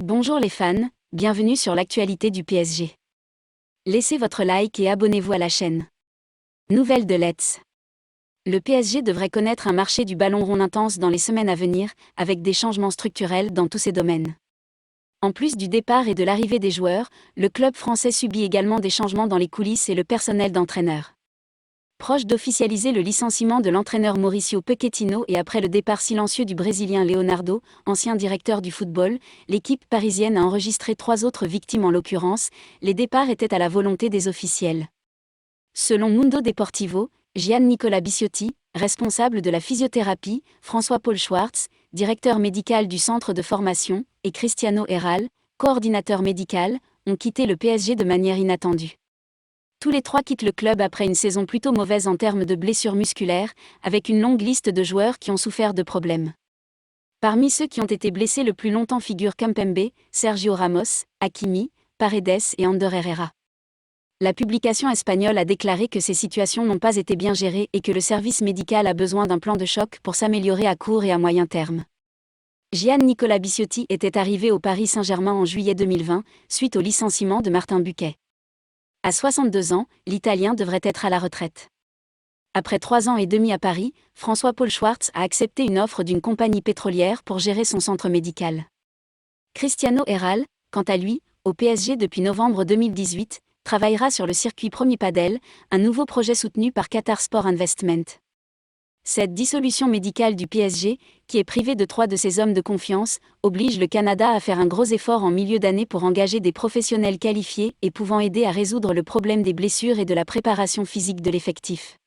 Bonjour les fans, bienvenue sur l'actualité du PSG. Laissez votre like et abonnez-vous à la chaîne. Nouvelle de Let's. Le PSG devrait connaître un marché du ballon rond intense dans les semaines à venir, avec des changements structurels dans tous ses domaines. En plus du départ et de l'arrivée des joueurs, le club français subit également des changements dans les coulisses et le personnel d'entraîneur. Proche d'officialiser le licenciement de l'entraîneur Mauricio Pochettino et après le départ silencieux du Brésilien Leonardo, ancien directeur du football, l'équipe parisienne a enregistré 3 autres victimes en l'occurrence, les départs étaient à la volonté des officiels. Selon Mundo Deportivo, Giannicola Bisciotti, responsable de la physiothérapie, François-Paul Schwartz, directeur médical du centre de formation, et Cristiano Herral, coordinateur médical, ont quitté le PSG de manière inattendue. Tous les trois quittent le club après une saison plutôt mauvaise en termes de blessures musculaires, avec une longue liste de joueurs qui ont souffert de problèmes. Parmi ceux qui ont été blessés le plus longtemps figurent Kimpembe, Sergio Ramos, Hakimi, Paredes et Ander Herrera. La publication espagnole a déclaré que ces situations n'ont pas été bien gérées et que le service médical a besoin d'un plan de choc pour s'améliorer à court et à moyen terme. Giannicola Bisciotti était arrivé au Paris Saint-Germain en juillet 2020, suite au licenciement de Martin Buquet. À 62 ans, l'Italien devrait être à la retraite. Après 3 ans et demi à Paris, François-Paul Schwartz a accepté une offre d'une compagnie pétrolière pour gérer son centre médical. Cristiano Herral, quant à lui, au PSG depuis novembre 2018, travaillera sur le circuit Premier Padel, un nouveau projet soutenu par Qatar Sport Investment. Cette dissolution médicale du PSG, qui est privée de 3 de ses hommes de confiance, oblige le Canada à faire un gros effort en milieu d'année pour engager des professionnels qualifiés et pouvant aider à résoudre le problème des blessures et de la préparation physique de l'effectif.